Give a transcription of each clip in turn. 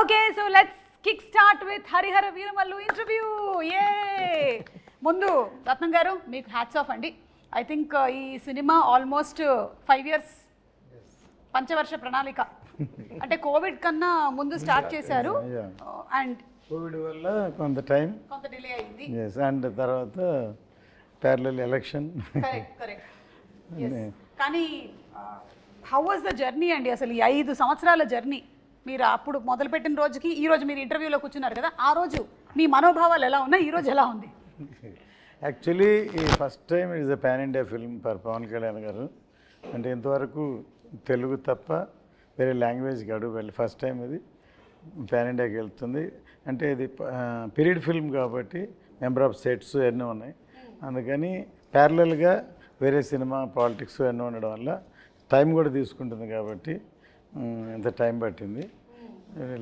Okay, so let's kickstart with Harihara Veeramallu interview. Yay! Mundu, Ratnam garu, meeku hats off andi. I think ee cinema almost 5 years పంచవర్ష ప్రణాళిక అంటే Covid కన్నా ముందు start చేశారు and Covid వల్ల కొంత time కొంత డిలే అయింది yes అండ్ తర్వాత ప్యారలల్ ఎలక్షన్ కరెక్ట్ కానీ హౌ వాస్ ద జర్నీ అండి అసలు ఈ 5 సంవత్సరాల జర్నీ మీరు అప్పుడు మొదలుపెట్టిన రోజుకి ఈ రోజు మీరు ఇంటర్వ్యూలో కూర్చున్నారు కదా ఆ రోజు మీ మనోభావాలు ఎలా ఉన్నాయి ఈ రోజు ఎలా ఉంది యాక్చువల్లీ ఈ first time is a pan India film for Pawan Kalyan గారు అంటే ఇంతవరకు తెలుగు తప్ప వేరే లాంగ్వేజ్కి అడుగు వెళ్ళి ఫస్ట్ టైం ఇది పాన్ ఇండియాకి వెళ్తుంది అంటే ఇది పీరియడ్ ఫిల్మ్ కాబట్టి మెంబర్ ఆఫ్ సెట్స్ ఎన్నో ఉన్నాయి అందుకని ప్యారలల్గా వేరే సినిమా పాలిటిక్స్ ఎన్నో ఉండడం వల్ల టైం కూడా తీసుకుంటుంది కాబట్టి ఇంత టైం పట్టింది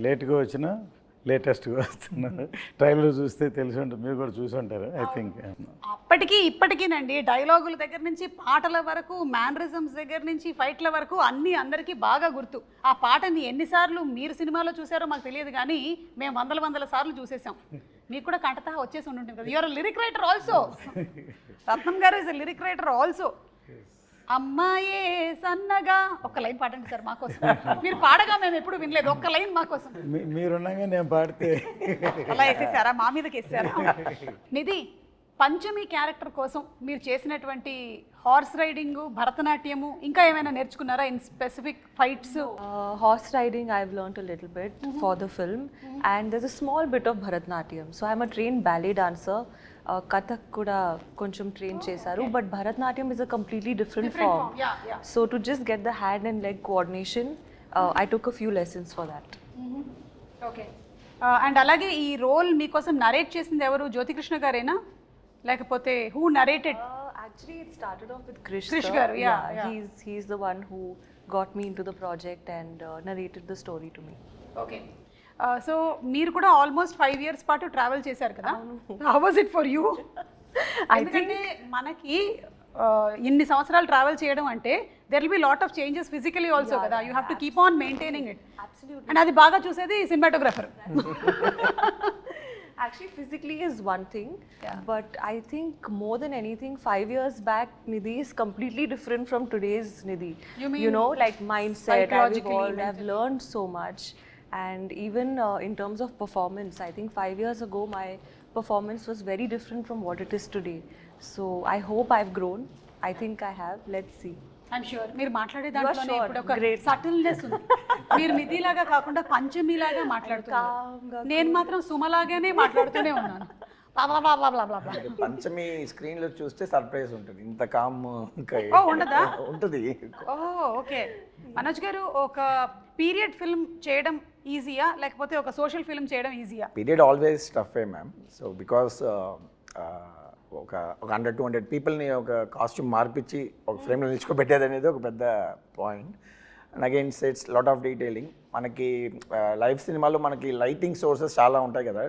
లేట్గా వచ్చినా లేటెస్ట్గా వస్తున్నారు ట్రైలర్ చూస్తే తెలిసి ఉంటుంది మీరు కూడా చూసి ఉంటారు ఐ థింక్ అప్పటికి ఇప్పటికీనండి డైలాగుల దగ్గర నుంచి పాటల వరకు మ్యానరిజమ్స్ దగ్గర నుంచి ఫైట్ల వరకు అన్నీ అందరికీ బాగా గుర్తు ఆ పాటని ఎన్నిసార్లు మీరు సినిమాలో చూసారో మాకు తెలియదు కానీ మేము వందల సార్లు చూసేసాం మీకు కూడా కంటతా వచ్చేసి ఉంటుంది కదా యూఆర్ లిరిక్ రైటర్ ఆల్సో రత్నం గారు ఇస్ లిరిక్ రైటర్ ఆల్సో అమ్మాయే సన్నగా ఒక్క లైన్ పాడండి సార్ మాకోసం మీరు పాడగా మేము ఎప్పుడు వినలేదు ఒక్క లైన్ మాకోసం మీరున్నాగా నేను పాడితే అలా వేసేసారా మా మీదకి వేసారా నిధి పంచమి క్యారెక్టర్ కోసం మీరు చేసినటువంటి హార్స్ రైడింగ్ భరతనాట్యము ఇంకా ఏమైనా నేర్చుకున్నారా in specific fights horse riding I've learned a little bit for the film and there's a small bit of Bharatnatyam so I'm a trained ballet dancer Kathak kuda koncham train chesaru but Bharatnatyam is a completely different form. So to just get the hand and leg coordination I took a few lessons for that. Okay and alage ee role meekosam narrate chesindi evaru Jyotikrushna garena lekapothe who narrated Actually it started off with Krish garu yeah. He's the one who got me into the project and narrated the story to me. Okay so మీరు కూడా almost 5 years పాటు travel చేశారు కదా how was it for you ఎందుకంటే మనకి ఇన్ని సంవత్సరాలు travel చేయడం అంటే there will be lot of changes physically also కదా you have to keep on maintaining it and అది బాగా చూసేది cinematographer Actually, physically is one thing, but I think more than anything, 5 years back, Nidhi is completely different from today's Nidhi. You know, like mindset, I've learned so much. And even in terms of performance, I think 5 years ago, my performance was very different from what it is today. So I hope I've grown. I think I have. Let's see. I'm sure. మీరు మాట్లాడే దాంట్లోనే ఇప్పుడు ఒక subtleness ఉంది మీరు నిధిలాగా కాకుండా పంచమిలాగా మాట్లాడుతున్నారు నేను మాత్రం సుమలాగానే మాట్లాడుతూనే ఉన్నాను పంచమి స్క్రీన్ లో చూస్తే సర్ప్రైజ్ ఉంటుంది ఇంత కామ్ ఉండదా ఉంటుంది ఓకే మనోజ్ గారు ఒక పీరియడ్ ఫిల్మ్ చేయడం ఈజీయా లేకపోతే ఒక సోషల్ ఫిల్మ్ చేయడం ఈజీయా పీరియడ్ ఆల్వేస్ టఫే మ్యామ్ సో బికాస్ ఒక 100-200 పీపుల్ని ఒక కాస్ట్యూమ్ మార్పించి ఒక ఫ్రేమ్లో నిల్చుకోబెట్టేది అనేది ఒక పెద్ద point and again it's lot of detailing మనకి లైవ్ సినిమాలో మనకి లైటింగ్ సోర్సెస్ చాలా ఉంటాయి కదా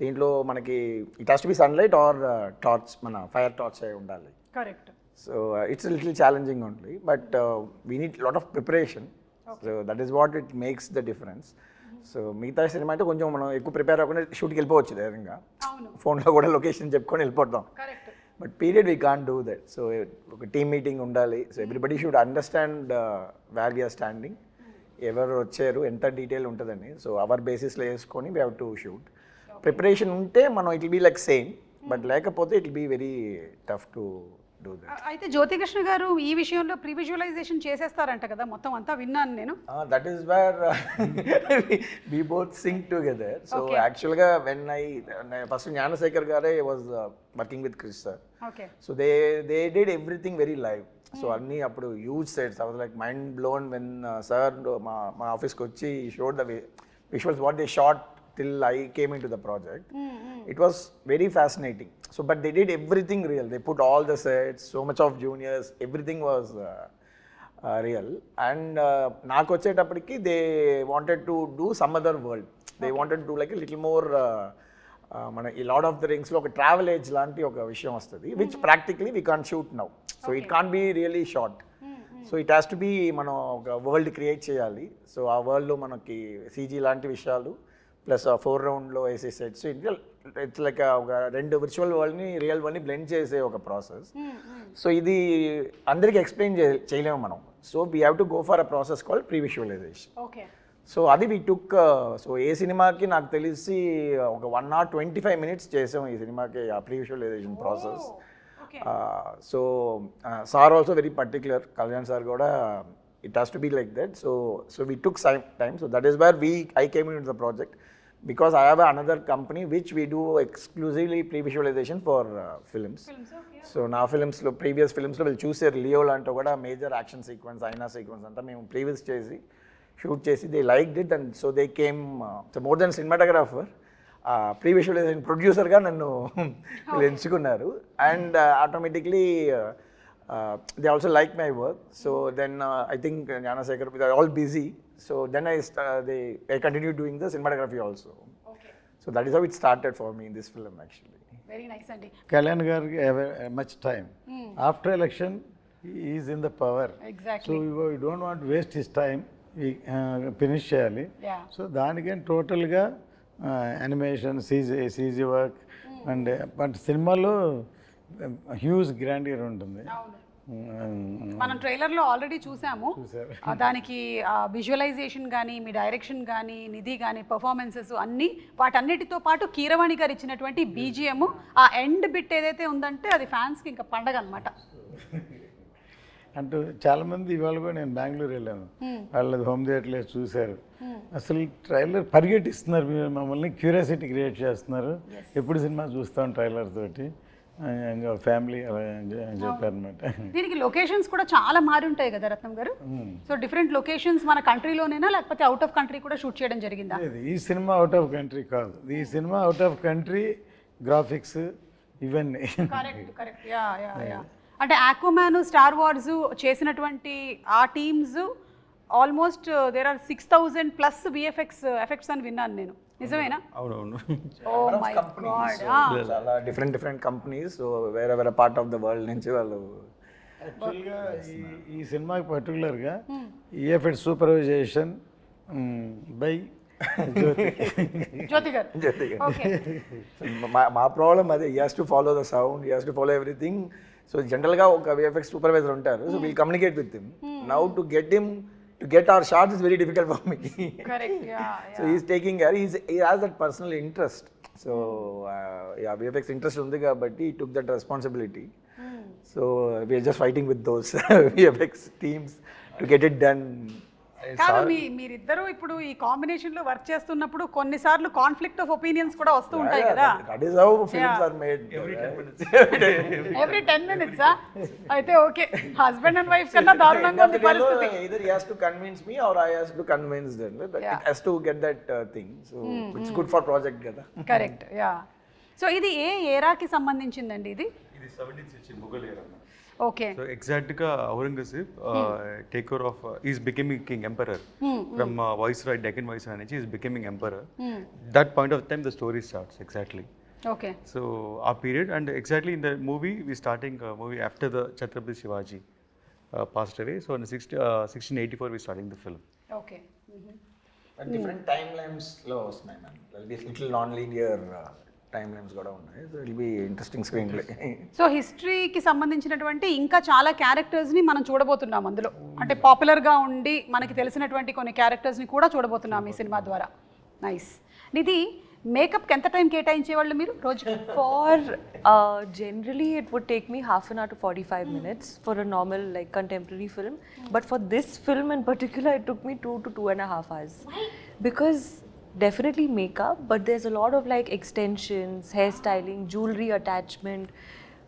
దీంట్లో మనకి it has to be sunlight or torch మన ఫైర్ టార్చ్ అయి ఉండాలి correct so it's little challenging only but we need lot of preparation so that is what it makes the difference so మిగతా cinema అయితే కొంచెం మనం ఎక్కువ prepare అవ్వకుండా షూట్కి వెళ్ళిపోవచ్చు ధైర్యంగా ఫోన్లో కూడా లొకేషన్ చెప్పుకొని వెళ్ళిపోతాం but period we can't do that so ఒక టీమ్ మీటింగ్ ఉండాలి so everybody should understand where we are standing ఎవరు వచ్చారు ఎంత డీటెయిల్ ఉంటుందని సో అవర్ బేసిస్లో వేసుకొని we have to shoot preparation ఉంటే మనం it will be like same but లేకపోతే it will be very tough to do that అయితే జ్యోతికృష్ణ గారు ఈ విషయంలో ప్రీ విజువలైజేషన్ చేసేస్తారంట కదా మొత్తం అంతా విన్నాను నేను that is where we both sync together so యాక్చువల్గా వెన్ ఐ ఫస్ట్ జ్ఞానశేఖర్ గారే was working with Krish sir so they did everything very live so అన్నీ అప్పుడు huge sets I was like mind blown when sir మా ఆఫీస్కి వచ్చి showed the visuals what they shot till I came into the project. It was very fascinating. So, but they did everything real. They put all the sets, so much of juniors, everything was real. And naaku vachetappadiki they wanted to do some other world. They wanted to do like a little more mana ee Lord of the Rings lo oka travel age lanti oka vishayam vastadi which practically we can't shoot now. So it can't be really shot. So it has to be మనం ఒక world create చేయాలి. So ఆ వరల్డ్లో మనకి CG లాంటి విషయాలు plus ఆ 4 రౌండ్లో వేసే సెట్స్, ఇట్స్ లైక్ ఒక 2 విర్చువల్ వరల్డ్ని రియల్ వరల్డ్ని బ్లెండ్ చేసే ఒక ప్రాసెస్. సో ఇది అందరికీ ఎక్స్ప్లెయిన్ చేయలేము మనం. So we have to go for a process called pre visualization. So అది వీ టుక్. సో ఏ సినిమాకి నాకు తెలిసి ఒక 1 hour 25 minutes చేసాం ఈ సినిమాకి ఆ pre visualization process. So sir also very particular, Kalyan sir కూడా it has to be like that. So we took time. So that is where I came in the project because I have another company which we do exclusively pre-visualization for films. So now films lo previous films lo will choose Leo lanto kuda major action sequence, aina sequence anta mem previous chesi shoot chesi they liked it, and so they came so more than cinematographer pre-visualization producer ga nannu enchukunnaru, and automatically they also like my work. So then I think Gnanasekhar, they are all busy. So then I continued doing the cinematography also. Okay. So that is how it started for me in this film actually. Very nice, Andy. Kalyan Garg have much time. After election, he is in the power. Exactly. So we don't want to waste his time. We finish cheyali. Yeah. So దానికని టోటల్గా animation, CG work, and but సినిమాలో huge grandeur ఉంటుంది. మనం ట్రైలర్లో already చూసాము. దానికి visualisation కానీ, మీ direction కానీ, నిధి కానీ, పర్ఫార్మెన్సెస్ అన్నీ, వాటన్నిటితో పాటు కీరవాణి గారు ఇచ్చినటువంటి బీజిఎం, ఆ ఎండ్ బిట్ ఏదైతే ఉందంటే అది ఫ్యాన్స్కి ఇంకా పండగ అనమాట. అంటూ చాలామంది ఇవాళ కూడా నేను బెంగళూరు వెళ్ళాను, వాళ్ళది హోమ్ థియేటర్లో చూశారు. అసలు ట్రైలర్ పరిగెట్టిస్తున్నారు, మమ్మల్ని క్యూరియాసిటీ క్రియేట్ చేస్తున్నారు, ఎప్పుడు సినిమా చూస్తాం ట్రైలర్ తోటి ఫ్యామిలీ అలా చెప్పారు అనమాట. దీనికి లొకేషన్స్ కూడా చాలా మారి ఉంటాయి కదా రత్నం గారు. సో డిఫరెంట్ లొకేషన్స్ మన కంట్రీలోనేనా లేకపోతే అవుట్ ఆఫ్ కంట్రీ కూడా షూట్ చేయడం జరిగిందా? ఈ సినిమా అవుట్ ఆఫ్ కంట్రీ కాదు, ఈ సినిమా అవుట్ ఆఫ్ కంట్రీ గ్రాఫిక్స్ ఇవన్నీ. కరెక్ట్. యా. అంటే ఆక్వామ్యాన్, స్టార్ వార్స్ చేసినటువంటి ఆ teams almost there are 6,000+ effects అని విన్నాను నేను, నిజమేనా? అవునవును. Oh my God. చాలా డిఫరెంట్ కంపెనీస్ వేరే పార్ట్ ఆఫ్ ద వరల్డ్ నుంచి వాళ్ళు. యాక్చువల్గా ఈ సినిమాకి పర్టికులర్గా ఈఎఫ్ఎక్స్ సూపర్వైజేషన్ బై జ్యోతి గారు. మా ప్రాబ్లం అదే, he has to follow the sound, he has to follow everything. So జనరల్గా ఒక విఎఫ్ఎక్స్ సూపర్వైజర్ ఉంటారు, so will communicate with him. Now to get our shots is very difficult for me. Correct. Yeah. So he's taking care. He has that personal interest. So VFX interest undi kabatti he took that responsibility. So we are just fighting with those VFX teams to get it done. కాదు, మీరిద్దరూ ఇప్పుడు ఈ combination లో work చేస్తున్నప్పుడు కొన్నిసార్లు conflict of opinions కూడా వస్తూ ఉంటాయి కదా. That is how films are made. Every 10 minutes అయితే ఓకే, హస్బెండ్ అండ్ వైఫ్ కన్నా దారుణంగా ఉంది పరిస్థితి. Either he has to convince me or I has to convince them. But it has to get that thing. So it's good for project కదా. Correct. Yeah. So ఇది ఏ ఏరాకి సంబంధించిందండి? ఇది 17th century Mughal era. Okay. So exactly Aurangzeb take care of is becoming king emperor from Viceroy, Deccan Viceroy, he is becoming emperor. That point of time the story starts exactly. Okay. So our period, and exactly in the movie we starting movie after the Chhatrapati Shivaji passed away. So in 1684 we starting the film. Okay. Different timelines lo vastnayi man. There will be little non-linear timelines కూడా ఉన్నాయి. So it will be interesting screenplay. So హిస్టరీకి సంబంధించినటువంటి ఇంకా చాలా క్యారెక్టర్స్ని మనం చూడబోతున్నాం అందులో. అంటే పాపులర్గా ఉండి మనకి తెలిసినటువంటి కొన్ని క్యారెక్టర్స్ని కూడా చూడబోతున్నాం ఈ సినిమా ద్వారా. నైస్. నిధి, మేకప్కి ఎంత టైం కేటాయించేవాళ్ళు మీరు రోజు? For generally it would take me half an hour to 45 minutes for a normal like contemporary film, but for this film in particular it took me 2 to 2.5 hours. Why? Because definitely makeup, but there's a lot of like extensions, hairstyling, jewelry attachment,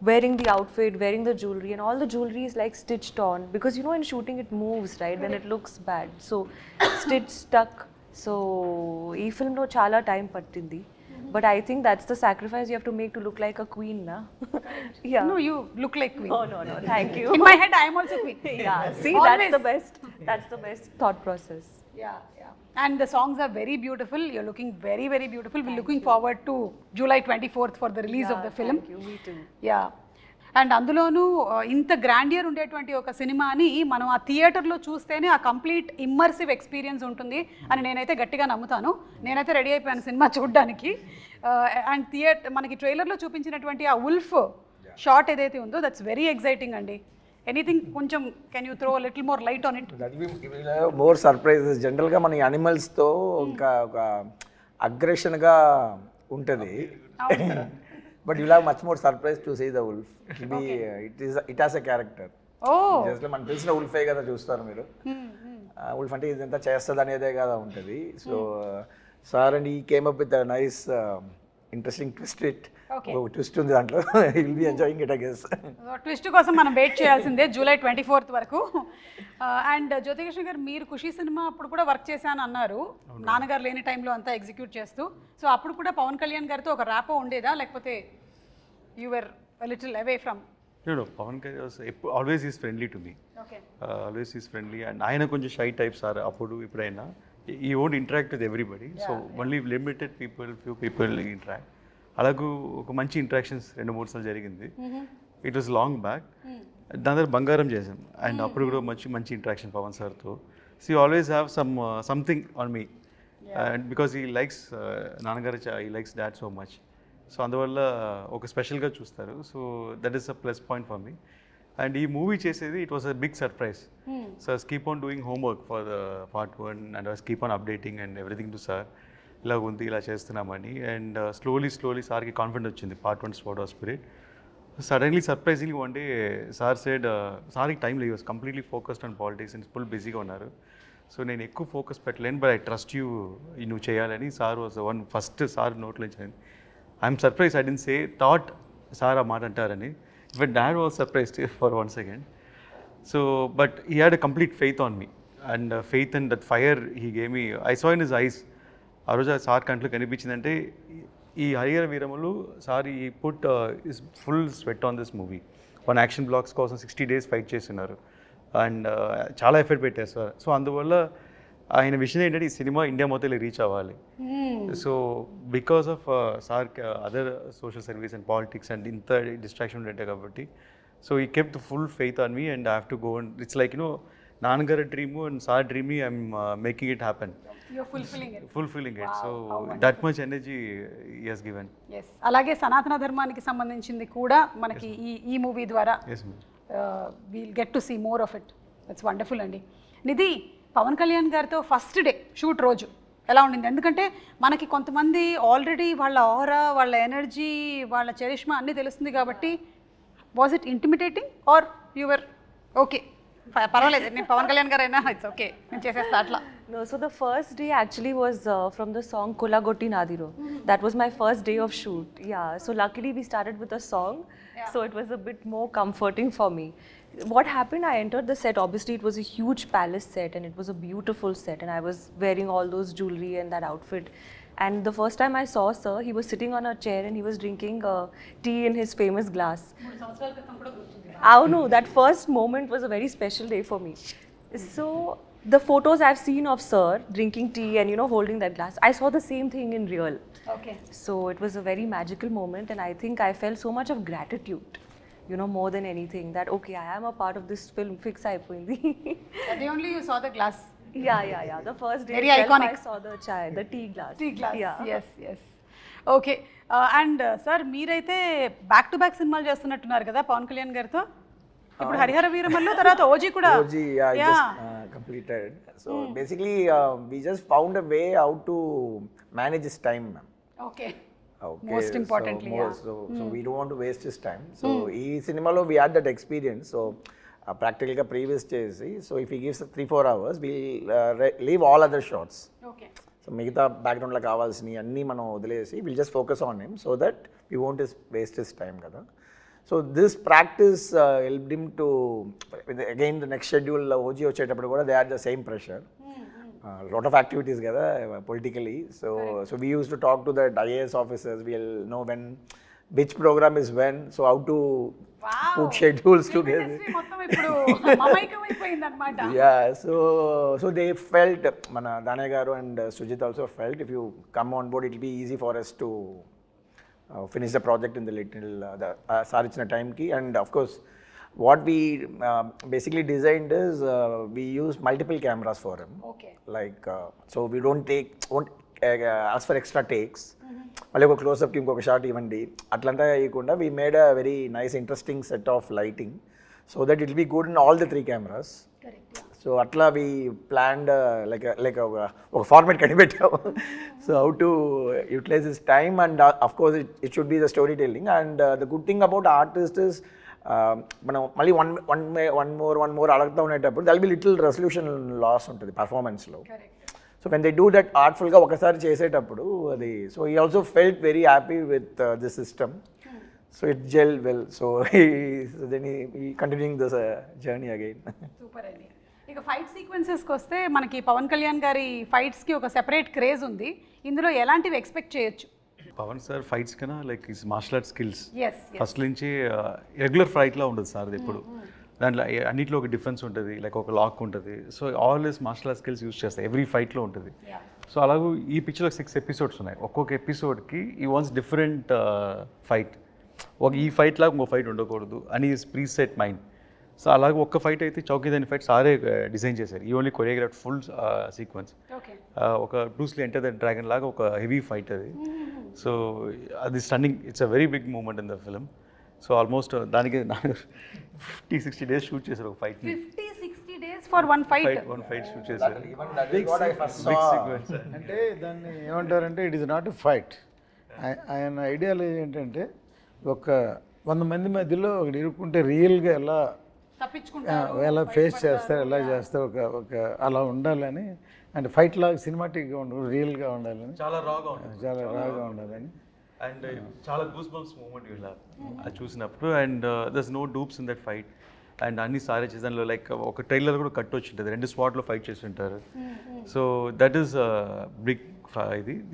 wearing the outfit, wearing the jewelry, and all the jewelry is like stitched on, because you know in shooting it moves, right? Then it looks bad, so stitch stuck. So ee film lo chala time pattindi, but I think that's the sacrifice you have to make to look like a queen, na? Yeah. No, you look like queen. Oh no, thank you. In my head I am also queen. Yeah, see, Always. that's the best thought process. Yeah. And the songs are very beautiful. You're looking very, very beautiful. We're looking forward to July 24th for the release of the film. Thank you. Me too. Yeah. And అందులోనూ ఇంత grandeur ఉండేటువంటి ఒక సినిమాని మనం ఆ థియేటర్లో చూస్తేనే ఆ కంప్లీట్ ఇమ్మర్సివ్ ఎక్స్పీరియన్స్ ఉంటుంది అని నేనైతే గట్టిగా నమ్ముతాను. నేనైతే రెడీ అయిపోయాను సినిమా చూడడానికి. అండ్ మనకి ట్రైలర్లో చూపించినటువంటి ఆ ఉల్ఫ్ షాట్ ఏదైతే ఉందో దట్స్ వెరీ ఎక్సైటింగ్ అండి. ఎనీథింగ్ కొంచెం can you throw little more light on it? More surprises. జనరల్గా మన యానిమల్స్తో ఇంకా ఒక అగ్రెషన్గా ఉంటుంది. But you'll have much more surprise to see the wolf. It has a character. Just మనకు తెలిసిన ఉల్ఫే కదా చూస్తారు మీరు. ఉల్ఫ్ అంటే ఇదంతా చేస్తుంది అనేదే కదా ఉంటుంది. సో సార్ అండ్ ఈ came up with nice interesting twist ఉంది దాంట్లో. Will be enjoying it I guess. Twist కోసం మనం వెయిట్ చేయాల్సిందే జూలై 24th వరకు. అండ్ జ్యోతికృష్ణ గారు, మీరు ఖుషి సినిమా అప్పుడు కూడా వర్క్ చేశాను అన్నారు, నాన్నగారు లేని టైంలో అంతా ఎగ్జిక్యూట్ చేస్తూ. సో అప్పుడు కూడా పవన్ కళ్యాణ్ గారితో ఒక ర్యాపో ఉండేదా, లేకపోతే you were little away from? No, Pawan always is friendly to me. Okay. Always is friendly, and ఆయన కొంచెం షై టైప్స్ ఆర్ అప్పుడు ఇప్పుడైనా. He won't interact with everybody, so only limited people, few people interact. అలాగూ ఒక మంచి interactions 2-3 సార్లు జరిగింది. It was long back. దాని తర్వాత బంగారం చేసాం, అండ్ అప్పుడు కూడా మంచి ఇంటరాక్షన్ పవన్ సార్తో. So you always have something on me, and because he likes నాన్నగారు, he likes dad so much. So అందువల్ల ఒక స్పెషల్గా చూస్తారు. So that is a plus point for me. And ఈ మూవీ చేసేది it was a big surprise. So I keep on doing homework for the part 1 and I keep on updating and everything to sir. ఇలా ఉంది, ఇలా చేస్తున్నామని. And slowly సార్కి confident వచ్చింది part 1 spot of spirit. Suddenly surprisingly one day sir said, సార్కి time లేదు, was completely focused on politics and full బిజీగా ఉన్నారు. సో నేను ఎక్కువ ఫోకస్ పెట్టలేను, బట్ ఐ ట్రస్ట్ యూ, నువ్వు చేయాలని. Sir was one first sir నోట్లో ఇచ్చాను. I'm surprise, I didn't say thought sir ఆ మాట అంటారని. But dad was surprised for 1 second. So but he had a complete faith on me, and faith and that fire he gave me. I saw in his eyes. ఆ రోజు sir కంట్లో కనిపించిందంటే ఈ Harihara వీరములు sir ఈ put is full sweat on this movie. 1 action blocks కోసం 60 days fight చేస్తున్నారు, and చాలా effort పెట్టారు sir. So అందువల్ల ఆయన విషయం ఏంటంటే ఈ సినిమా ఇండియా మొత్తం రీచ్ అవ్వాలి. So because of sir other social service and politics and ఇంత డిస్ట్రాక్షన్ ఉండే కాబట్టి, సో ఈ kept full faith on me and I have to go. And it's like నాన్నగారి dream and sir dream, I'm making it happen. Fulfilling it. So that much energy he has given. Yes. అలాగే సనాతన ధర్మానికి సంబంధించింది కూడా మనకి ఈ movie ద్వారా we'll get to see more of it. That's wonderful అండి. నిధి, పవన్ కళ్యాణ్ గారితో ఫస్ట్ డే షూట్ రోజు ఎలా ఉండింది? ఎందుకంటే మనకి కొంతమంది ఆల్రెడీ వాళ్ళ ఆరా, వాళ్ళ ఎనర్జీ, వాళ్ళ చరిష్మా అన్నీ తెలుస్తుంది కాబట్టి, was it intimidating or you're okay పర్వాలేదు నేను పవన్ కళ్యాణ్ గారు అయినా ఇట్స్ ఓకే నేను చేసేస్తా అట్లా? No, so the first day actually was from the song Kolagotti Nadiro. That was my first day of shoot. Yeah, so luckily we started with a song, so it was a bit more comforting for me. What happened, I entered the set, obviously it was a huge palace set and it was a beautiful set, and I was wearing all those jewelry and that outfit. And the first time I saw sir, he was sitting on a chair and he was drinking tea in his famous glass. Oh no, that first moment was a very special day for me. So the photos I've seen of sir drinking tea and holding that glass, I saw the same thing in real. Okay. So it was a very magical moment, and I think I felt so much of gratitude, more than anything, that okay, I am a part of this film. Fix అయిపోయింది. The only you saw the glass. Yeah. The first day Very itself, iconic. I saw the tea glass. Yeah. Yes. Okay. And sir మీరైతే back to back సినిమాలు చేస్తున్నట్టున్నారు కదా పవన్ కళ్యాణ్ గారితో. ఇప్పుడు హరిహర వీరమల్లు తర్వాత OG కూడా. OG I just completed. So basically we just found a way how to manage his time, ma'am. Okay. Most importantly, so we don't want to waste his time. So ee cinemalo we had that experience. So practically ga previous chesi, so if he gives 3-4 hours, we'll leave all other shots. Okay. So మిగతా బ్యాక్గ్రౌండ్లో కావాల్సినవి అన్నీ మనం వదిలేసి will just focus on him so that we won't waste his time కదా. So this practice helped him to again the next schedule OG వచ్చేటప్పుడు కూడా they are the same pressure, lot of activities కదా politically. So we used to talk to that IAS officers, we'll know when which program is when, so how to put schedules together. Yeah, so they felt, mana Danay garu and Sujit also felt, if you come on board it will be easy for us to finish the project in the little sir ఇచ్చిన టైంకి. And of course what we basically designed is we use multiple cameras for him. Okay. Like so we won't ask for extra takes. మళ్ళీ ఒక క్లోజ్అప్కి ఇంకొక shot ఇవ్వండి అట్లంతా వేయకుండా we made a very nice interesting set of lighting so that it will be good in all the 3 cameras. Correct. So అట్లా we planned like ఒక format కనిపెట్టాము. So how to utilize this time and of course it should be the story telling. And the good thing about artist is మనం మళ్ళీ one more అడుగుతూ ఉండేటప్పుడు there'll be little resolution loss ఉంటుంది పర్ఫార్మెన్స్లో. So when they do that ఆర్ట్ఫుల్గా ఒకసారి చేసేటప్పుడు అది so he also felt very happy with this system. So it gel well. So then ఈ continuing this journey again. Super అండి. ఇక ఫైట్ సీక్వెన్సెస్కి వస్తే మనకి పవన్ కళ్యాణ్ గారి ఫైట్స్కి ఒక సెపరేట్ క్రేజ్ ఉంది. ఇందులో ఎలాంటివి ఎక్స్పెక్ట్ చేయొచ్చు? పవన్ సార్ ఫైట్స్ కన్నా like is martial art skills Yes. First నుంచి రెగ్యులర్ ఫైట్లా ఉండదు సార్ అది ఎప్పుడు. దాంట్లో అన్నింటిలో ఒక డిఫరెన్స్ ఉంటుంది, లైక్ ఒక లాక్ ఉంటుంది. So always martial art skills use చేస్తాయి ఎవ్రీ ఫైట్లో ఉంటుంది. సో అలాగూ ఈ పిక్చర్లో 6 ఎపిసోడ్స్ ఉన్నాయి. ఒక్కొక్క ఎపిసోడ్కి ఈ వాన్స్ డిఫరెంట్ ఫైట్. ఈ ఫైట్ లాగా ఇంకో ఫైట్ ఉండకూడదు అని ప్రీ సెట్ మైండ్. సో అలాగే ఒక్క ఫైట్ అయితే చౌకీదాని ఫైట్ సారే డిజైన్ చేశారు. He only choreograph full sequence. ఒక బ్రూస్లీ ఎంటర్ ద డ్రాగన్ లాగా ఒక హెవీ ఫైట్ అది. సో అది stunning. It's a very big moment in the film. So almost దానికి 50-60 డేస్ షూట్ చేశారు ఒక fight. 50-60 days for one fight. One fight shoot చేశారు. Big sequence. అంటే దాన్ని ఏమంటారంటే it is not a fight. ఆయన ఐడియాలజీ ఏంటంటే ఒక 100 మంది మధ్యలో ఒకటి ఇరుక్కుంటే రియల్గా ఎలా ఎలా ఫేస్ చేస్తారు, ఎలా చేస్తారు, ఒక అలా ఉండాలని. అంటే ఫైట్ లాగా సినిమాటిక్గా ఉండదు, రియల్గా ఉండాలని, చాలా రాగా ఉండాలని. అండ్ చాలా గూస్ బంప్స్ మూమెంట్ వీళ్ళ అది చూసినప్పుడు. And there's no dupes in that fight. And అన్ని సారే చేసాను. లైక్ ఒక ట్రైలర్ కూడా కట్ వచ్చి ఉంటుంది, 2 స్పాట్లో ఫైట్ చేసి ఉంటారు. So that is big.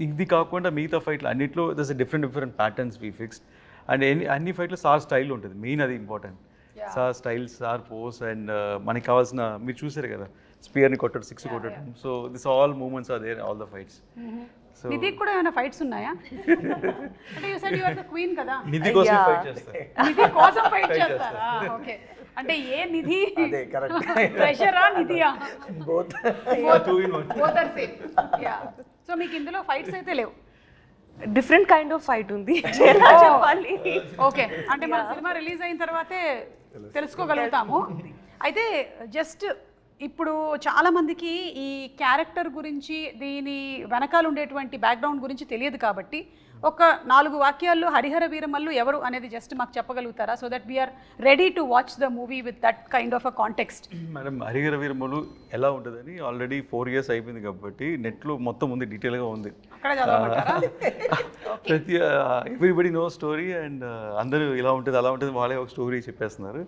ఇది కాకుండా మిగతా ఫైట్లు అన్నింటిలో there's different patterns we fixed. And అన్ని ఫైట్లో సార్ స్టైల్ ఉంటుంది, మెయిన్ అది important. Sir style, sir pose. And మనకి కావాల్సిన మీరు చూసారు కదా స్పియర్ని కొట్టడం, 6 కొట్టడం. So this all moments are there all the fights. So Nidhi కూడా ఏమైనా ఫైట్స్ ఉన్నాయా? అంటే you said you are the queen కదా. నిధి కోసం ఫైట్ చేస్తారు. నిధి కోసం ఫైట్ చేస్తారా? ఓకే. అంటే ఏ నిధి? అదే కరెక్ట్. ప్రెషరా నిధియా? Both. Both are same. Yeah. So మీకు ఇందులో ఫైట్స్ అయితే లేవు. డిఫరెంట్ కైండ్ ఆఫ్ ఫైట్ ఉంది చెప్పాలి. ఓకే. అంటే మన సినిమా రిలీజ్ అయిన తర్వాతే తెలుసుకోగలుగుతాము. అయితే జస్ట్ ఇప్పుడు చాలామందికి ఈ క్యారెక్టర్ గురించి, దీని వెనకాల ఉండేటువంటి బ్యాక్గ్రౌండ్ గురించి తెలియదు కాబట్టి ఒక 4 వాక్యాల్లో హరిహర వీరమల్లు ఎవరు అనేది జస్ట్ మాకు చెప్పగలుగుతారా? So that we're ready to watch the movie with that kind of a context. Madam Harihara Veeramallu ఎలా ఉంటుందని ఆల్రెడీ 4 years అయిపోయింది కాబట్టి నెట్లో మొత్తం ఉంది, డీటెయిల్గా ఉంది. అక్కడ చదవమంటారా? ప్రతి ఎవ్రీబడి నో స్టోరీ. అండ్ అందరూ ఇలా ఉంటుంది అలా ఉంటుంది వాళ్ళే ఒక స్టోరీ చెప్పేస్తున్నారు.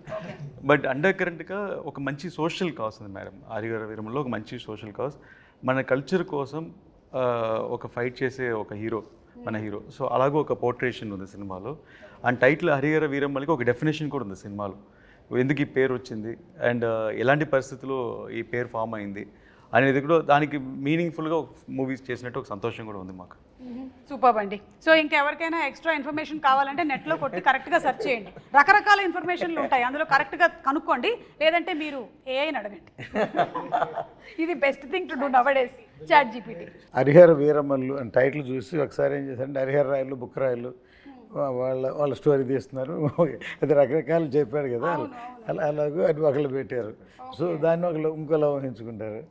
బట్ అండర్ కరెంట్గా ఒక మంచి సోషల్ కాజ్ ఉంది మేడం హరిహర వీరమల్లో. ఒక మంచి సోషల్ కాజ్, మన కల్చర్ కోసం ఒక ఫైట్ చేసే ఒక హీరో మన హీరో. సో అలాగే ఒక పోర్ట్రేషన్ ఉంది సినిమాలో. అండ్ టైటిల్ హరిహర వీరమల్లికి ఒక డెఫినేషన్ కూడా ఉంది సినిమాలో, ఎందుకు ఈ పేరు వచ్చింది అండ్ ఎలాంటి పరిస్థితుల్లో ఈ పేరు ఫామ్ అయింది అనేది కూడా దానికి మీనింగ్ఫుల్గా మూవీస్ చేసినట్టు ఒక సంతోషం కూడా ఉంది మాకు. సూపర్ అండి. సో ఇంకెవరికైనా ఎక్స్ట్రా ఇన్ఫర్మేషన్ కావాలంటే నెట్లో కొట్టి కరెక్ట్గా సెర్చ్ చేయండి. రకరకాల ఇన్ఫర్మేషన్లు ఉంటాయి, అందులో కరెక్ట్గా కనుక్కోండి. లేదంటే మీరు ఏఐని అడగండి. ఇది best thing to do nowadays, ChatGPT. Hari Hara Veera Mallu అని టైటిల్ చూసి ఒకసారి ఏం చేశారంటే హరిహర రాయలు, బుక్ రాయలు వాళ్ళ స్టోరీ తీస్తున్నారు. అది రకరకాలు చెప్పాడు కదా, అలాగే అది ఒకళ్ళు పెట్టారు. సో దాన్ని ఒకళ్ళు ఇంకోలా ఊహించుకుంటారు.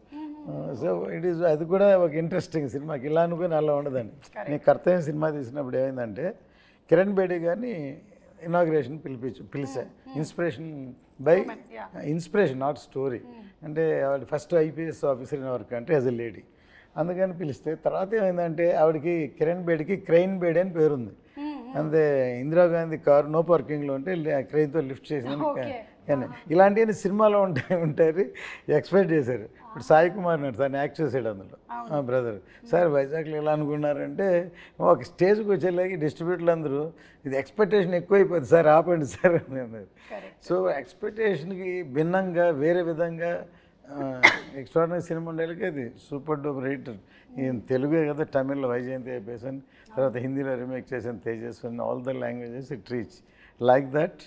సో ఇట్ ఈస్ అది కూడా ఒక ఇంట్రెస్టింగ్ సినిమాకి. ఇలా అనుకుని అలా ఉండదండి. నేను కర్తవ్యం సినిమా తీసినప్పుడు ఏమైందంటే కిరణ్ బేడి గారిని ఇనాగ్రేషన్ పిలిచా. Inspiration not story. అంటే ఆవిడ first IPS officer in work అంటే యాజ్ ఎ లేడీ, అందుకని పిలిస్తే తర్వాత ఏమైందంటే ఆవిడకి కిరణ్ బేడికి క్రెయిన్ బేడి అని పేరుంది. అంతే ఇందిరాగాంధీ కారు నో పార్కింగ్లో ఉంటే క్రెయిన్తో లిఫ్ట్ చేసిన కానీ ఇలాంటివన్నీ సినిమాలో ఉంటాయి ఎక్స్పెక్ట్ చేశారు. ఇప్పుడు సాయి కుమార్ నాడు తను యాక్ట్ చేసాడు అందులో, బ్రదర్. సార్ వైజాగ్లో ఎలా అనుకున్నారంటే ఒక స్టేజ్కి వచ్చేలాగి డిస్ట్రిబ్యూటర్లు అందరూ ఇది ఎక్స్పెక్టేషన్ ఎక్కువైపోతుంది సార్, ఆపండి సార్ అని అన్నారు. సో ఎక్స్పెక్టేషన్కి భిన్నంగా వేరే విధంగా ఎక్స్ట్రాడినరీ సినిమా ఉండేకి అది సూపర్ డూపర్ హిట్. ఈయన తెలుగే కదా, తమిళ్లో వైజయంతి అయిపోయాను, తర్వాత హిందీలో రీమేక్ చేసిన Tejaswi, all the languages it reach like that.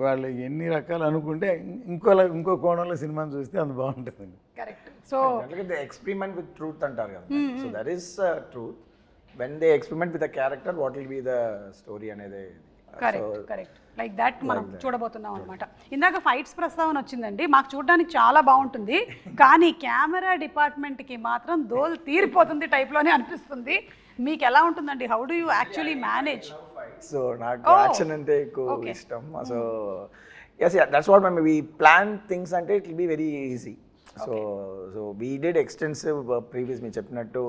వాళ్ళు ఎన్ని రకాలు అనుకుంటే ఇంకో కోణంలో సినిమాని చూస్తే అంత బాగుంటుందండి. Correct. So the experiment with truth అంటారు కదా, so that is truth. When they experiment with the character what will be the story అనేది. కరెక్ట్ లైక్ దట్ మనం చూడబోతున్నాం అనమాట. ఇందాక ఫైట్స్ ప్రస్తావన వచ్చిందండి, మాకు చూడడానికి చాలా బాగుంటుంది, కానీ కెమెరా డిపార్ట్మెంట్కి మాత్రం దోల్ తీరిపోతుంది టైప్లోనే అనిపిస్తుంది. మీకు ఎలా ఉంటుందండి? How do you actually manage? So నాకు యాక్షన్ అంటే ఎక్కువ ఇష్టం. So yes, that's what we plan things అంటే it will be very easy. So we did extensive previous, మీరు చెప్పినట్టు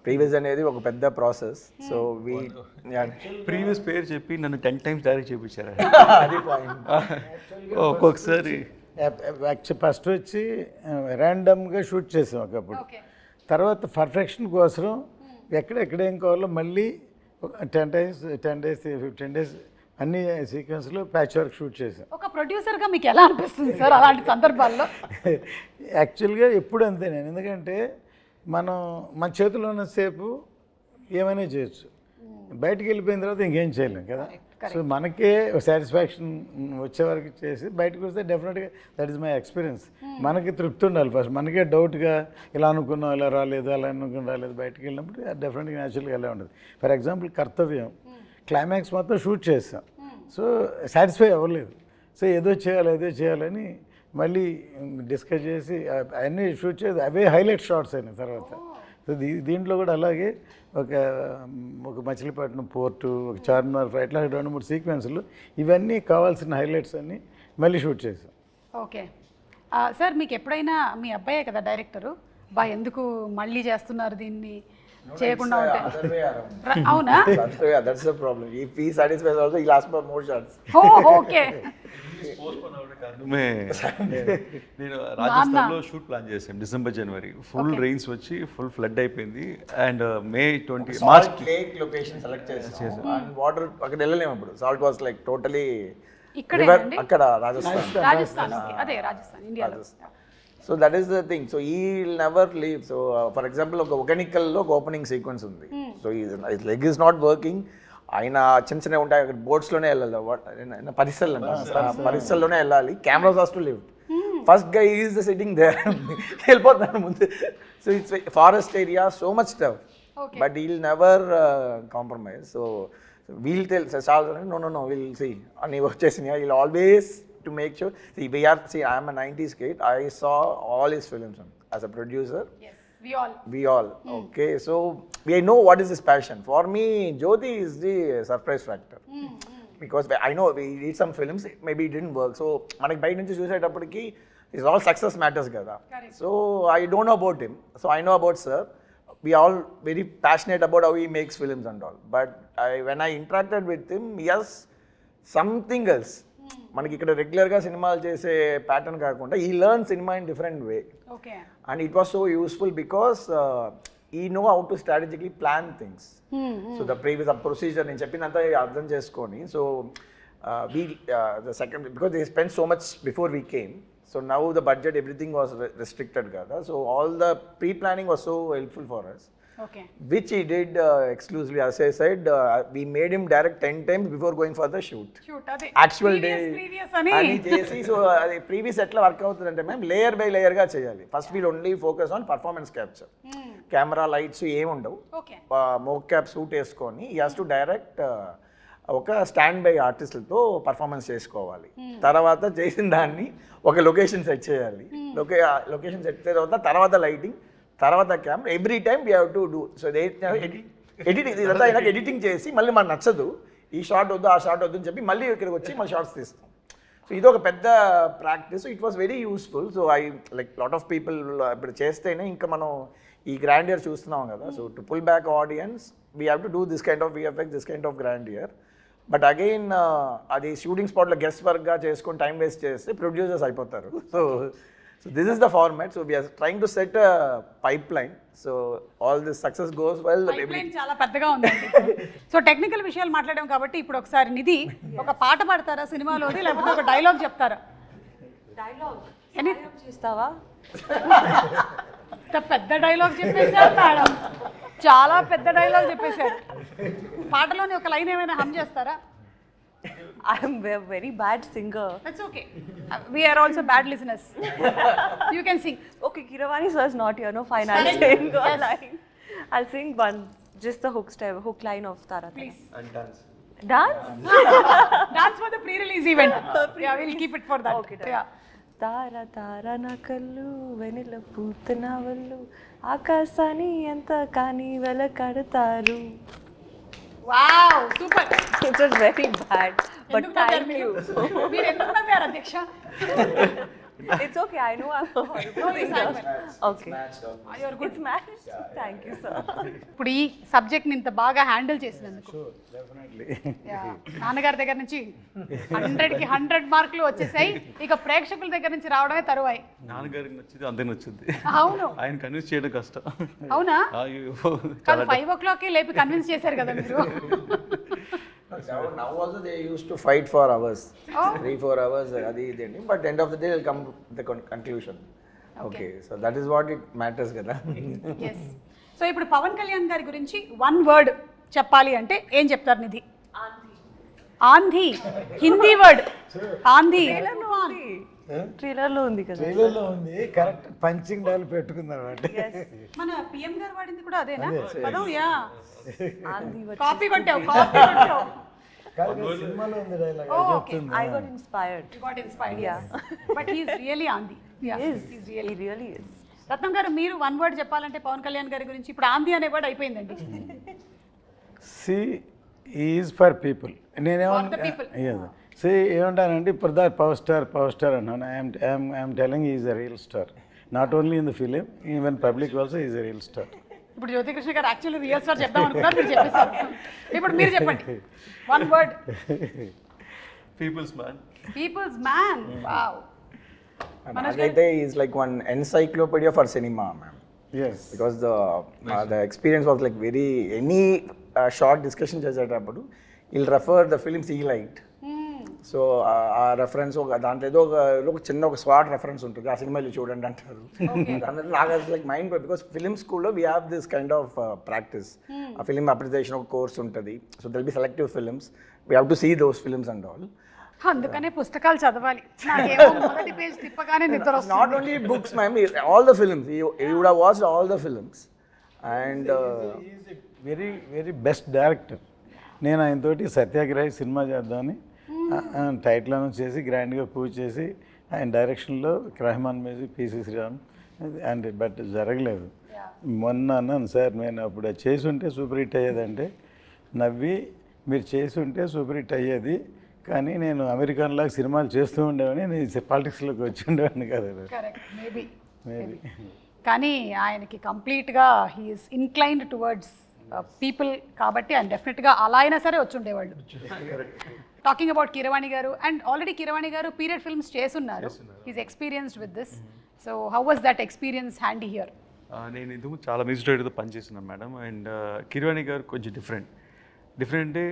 ప్రీవియస్ అనేది ఒక పెద్ద ప్రాసెస్. సో వీ ప్రీవియస్ పేరు చెప్పి నన్ను 10 times డైరెక్ట్ చేయించారు. అది పాయింట్. ఒక్కొక్కసారి ఫస్ట్ వచ్చి ర్యాండమ్గా షూట్ చేసాం ఒకప్పుడు, తర్వాత పర్ఫెక్షన్ కోసం ఎక్కడెక్కడ ఏం కావాలో మళ్ళీ 10 days 15 days అన్ని సీక్వెన్స్లో ప్యాచ్ వర్క్ షూట్ చేసాం. ఒక ప్రొడ్యూసర్గా మీకు ఎలా అనిపిస్తుంది సార్ అలాంటి సందర్భాల్లో? యాక్చువల్గా ఎప్పుడు అంతే నేను, ఎందుకంటే మన చేతిలో ఉన్నసేపు ఏమైనా చేయొచ్చు, బయటికి వెళ్ళిపోయిన తర్వాత ఇంకేం చేయలేం కదా. సో మనకే సాటిస్ఫాక్షన్ వచ్చే వరకు చేసి బయటకు వస్తే డెఫినెట్గా దట్ ఈస్ మై ఎక్స్పీరియన్స్. మనకి తృప్తి ఉండాలి ఫస్ట్, మనకే డౌట్గా ఇలా అనుకున్నాం ఇలా రాలేదు అలా అనుకుని రాలేదు, బయటకు వెళ్ళినప్పుడు డెఫినెట్గా న్యాచురల్గా ఎలా ఉండదు. ఫర్ ఎగ్జాంపుల్ కర్తవ్యం క్లైమాక్స్ మొత్తం షూట్ చేస్తాం, సో సాటిస్ఫై అవ్వలేదు, సో ఏదో చేయాలని మళ్ళీ డిస్కస్ చేసి అన్నీ షూట్ చేసి అవే హైలైట్ షాట్స్ అయినాయి తర్వాత. సో దీంట్లో కూడా అలాగే ఒక మచిలీపట్నం పోర్టు, ఒక చార్మినార్ ఫ్లైట్, ఇట్లా 2-3 సీక్వెన్స్లు ఇవన్నీ కావాల్సిన హైలైట్స్ అన్నీ మళ్ళీ షూట్ చేసాం. ఓకే సార్, మీకు ఎప్పుడైనా మీ అబ్బాయే కదా డైరెక్టరు, ఎందుకు మళ్ళీ చేస్తున్నారు దీన్ని చేయకుండా ఉంటే? అవునా? That's the problem. If he satisfies also, he'll ask for more shots. Okay. నేను రాజస్థాన్లో షూట్ ప్లాన్ చేసాం డిసెంబర్ జనవరి, ఫుల్ రెయిన్స్ వచ్చి ఫుల్ ఫ్లడ్ అయిపోయింది. And May 20 March lake location select చేసాం. అండ్ వాటర్ అక్కడ వెళ్ళలేము, అప్పుడు సాల్ట్ వాస్ లైక్ టోటలీ అక్కడ రాజస్థాన్, అదే రాజస్థాన్ ఇండియాలో. So that is the thing. So he will never leave. So for example ఒక ఒగనికల్లో ఒక ఓపెనింగ్ సీక్వెన్స్ ఉంది. So leg is not working, ఆయన చిన్న ఉంటాయి అక్కడ బోట్స్లోనే వెళ్ళాలి, పరిసల్లోనే వెళ్ళాలి, cameras has to live. First guy is the sitting there, వెళ్ళిపోతాను ముందు. So it's forest area, so much stuff, but he will never compromise. So we'll tell no will see అని వచ్చేసినాయి. We'll always to make sure, I am a 90s kid, I saw all his films as a producer. Yes, we all. Okay, so we know what is his passion. For me, Jyoti is the surprise factor. Because I know we did some films, maybe it didn't work, so manaki bhai nunchi chusettappudiki is all success matters kada. So I don't know about him, so I know about sir. We are all very passionate about how he makes films and all, but when I interacted with him, yes, something else. మనకి ఇక్కడ రెగ్యులర్గా సినిమాలు చేసే pattern కాకుండా we learn cinema in different way. And it was so useful because we know how to strategically plan things. So the previous procedure నేను చెప్పిందంతా అర్థం చేసుకొని, so the second because they spend so much before we came, so now the budget everything was restricted కదా, so all the pre planning was so helpful for us. Which he did exclusively. As I said, we made him direct 10 times before going for the shoot. Actual day. Ani chesi, so previous etla work avutundante ma'am, layer by layer ga cheyali. First we'll only focus on performance capture. Camera lights em undavu. Mocap suit eskoni he has to direct ఒక stand by ఆర్టిస్టులతో performance చేసుకోవాలి. తర్వాత చేసిన దాన్ని ఒక location set చేయాలి, location set చేసిన తర్వాత lighting, తర్వాత camera, every time we have to do. So editing ఇదంతా అయినాక ఎడిటింగ్ చేసి మళ్ళీ మనకు నచ్చదు, ఈ షార్ట్ వద్దు ఆ షార్ట్ వద్దు అని చెప్పి మళ్ళీ ఇక్కడికి వచ్చి మళ్ళీ షార్ట్స్ తీస్తాం. సో ఇది ఒక పెద్ద practice. It was very useful. So I like lot of people ఇప్పుడు చేస్తేనే ఇంకా మనం ఈ గ్రాండియర్ చూస్తున్నాం కదా. So to pull back audiences we have to do this kind of VFX, this kind of grandeur. But again అది shooting స్పాట్లో గెస్ట్ వర్క్గా చేసుకొని టైం వేస్ట్ చేస్తే ప్రొడ్యూసర్స్ అయిపోతారు. So this is the format. So we are trying to set a pipeline. So all this success goes well. Pipeline చాలా పెద్దగా ఉందండి. సో టెక్నికల్ విషయాలు మాట్లాడాం కాబట్టి ఇప్పుడు ఒకసారి నిధి ఒక పాట పాడతారా సినిమాలోది, లేకపోతే ఒక డైలాగ్ చెప్తారా? ఎనీ చేస్తావా? ఇంత పెద్ద డైలాగ్ చెప్పేశారు మేడం, చాలా పెద్ద డైలాగ్ చెప్పేశారు. పాటలోని ఒక లైన్ ఏమైనా హమ్ చేస్తారా? I am a very bad singer. That's okay. We are also bad listeners. You can sing. Okay, Kiravani sir is not here. No, fine. I'll Correct. sing a Yes. line. I'll sing one, just the hook line of Tara. Please. And dance. Dance? Dance for the pre-release event. Yeah, we'll keep it for that. Okay, done. Yeah. తార తార నా కళ్ళు వెనిల పూత నా వల్లు ఆకాశాన్ని ఎంత కానీ వెలకడతారు. Wow, super. It was very bad, but ఎందుకు నవ్వారు thank మీరు? you. మీరు ఎందుకు నవ్వారు అధ్యక్ష? It's okay. I know I'm a horrible No, you sang singer. well. Okay. You're good. It's matched. Thank you, sir. ఇప్పుడు ఈ సబ్జెక్ట్ని ఇంత బాగా హ్యాండిల్ చేసినందుకు డెఫినెట్లీ. Yeah. నాన్నగారి దగ్గర నుంచి 100కి 100 మార్కులు వచ్చేసాయి. ఇక ప్రేక్షకుల దగ్గర నుంచి రావడమే తరువాయి. నాన్నగారికి నచ్చింది అందరికి నచ్చింది. అవును. ఆయన కన్విన్స్ చేయడం కష్టం. అవునా? అయ్యో, కాదు 5 o'clock లేపి కన్విన్స్ చేశారు కదా మీరు. Now also they used to fight for hours, Oh. 3-4 hours. But end of the day they'll come to the conclusion. Okay, so that is what it matters, kada. Yes. So ఇప్పుడు పవన్ కళ్యాణ్ గారి గురించి 1 word చెప్పాలి అంటే ఏం చెప్తారు నిధి? ఆంధీ. Hindi word ఆంధీ. Trailer లో ఉంది కదా. ట్రైలర్లో ఉంది, కరెక్ట్ పంచింగ్ డైల్ పెట్టుకున్నారు అంటే. మన పిఎం గారు వాడింది కూడా అదేనా పదం? యా, ఆంధీ కాపీ కొట్టావు. సినిమాలో ఉంది dialogue Oh, okay. I got inspired. You got inspired. Yeah. But he is really ఆంధీ. Yeah, He is. he's really. He really is. రత్నం గారు మీరు 1 word చెప్పాలంటే పవన్ కళ్యాణ్ గారి గురించి ఇప్పుడు ఆంధీ అనే వర్డ్ అయిపోయిందండి. See is for people. For the people. See ఏమంటానంటే ఇప్పుడు దా పవర్ స్టార్ అన్నాను. I'm telling is a real star, not only in the film, even public also is a real star. ఇప్పుడు జ్యోతికృష్ణ గారు యాక్చువల్లీ రియల్ స్టార్ చెప్దాం అనుకున్నారు, మీరు చెప్పేశారు. ఇప్పుడు మీరు చెప్పండి 1 word. Peoples man. Peoples man. Wow. Naagaite is like one encyclopedia for cinema, ma'am. Yes. Because the experience was like very, any short discussion చేసేటప్పుడు he'll refer the films he liked. So ఆ reference దాంట్లో ఏదో ఒక చిన్న ఒక swat reference ఉంటుంది, ఆ సినిమాలు చూడండి అంటారు. దాంట్లో నాకు లైక్ మైండ్, బికాస్ ఫిలిం స్కూల్లో we have this kind of practice. ఆ ఫిలిం అప్రిసియేషన్ ఒక కోర్స్ ఉంటుంది. So they'll be selective films, we have to see those films and all. అందుకనే పుస్తకాలు చదవాలి. నాకేమో మొదటి పేజ్ తిప్పగానే నిద్ర వస్తుంది. Not only books, ma'am, all the films. You would have watched all the films. And is very very best director. నేను ఆయనతోటి సత్యాగ్రహి సినిమా చేద్దామని టైటిల్ అనౌన్స్ చేసి గ్రాండ్గా పూజ చేసి ఆయన డైరెక్షన్లో Rahman music, PC Sreeram and but జరగలేదు. మొన్న అన్నాను సార్, నేను అప్పుడు అది చేసి ఉంటే సూపర్ హిట్ అయ్యేదంటే నవ్వి, మీరు చేసి ఉంటే సూపర్ హిట్ అయ్యేది, కానీ నేను అమెరికన్లాగా సినిమాలు చేస్తూ ఉండేవాడిని, నేను పాలిటిక్స్లోకి వచ్చి ఉండేవాడిని కదా. Correct, maybe. మేబీ. కానీ ఆయనకి కంప్లీట్గా హీఈస్ ఇన్క్లైన్డ్ టువర్డ్స్ పీపుల్ కాబట్టి ఆయన డెఫినెట్గా అలా అయినా సరే వచ్చి ఉండేవాళ్ళు. టాకింగ్ అబౌట్ కీరవాణి గారు, and already Keeravani garu period films చేస్తున్నారు. He's experienced with this. So how was that experience handy here? నేను ఇందుకు చాలా మ్యూజిక్ డైరెక్టర్తో పనిచేస్తున్నాను మేడం. అండ్ కిరవాణి గారు కొంచెం డిఫరెంట్ అంటే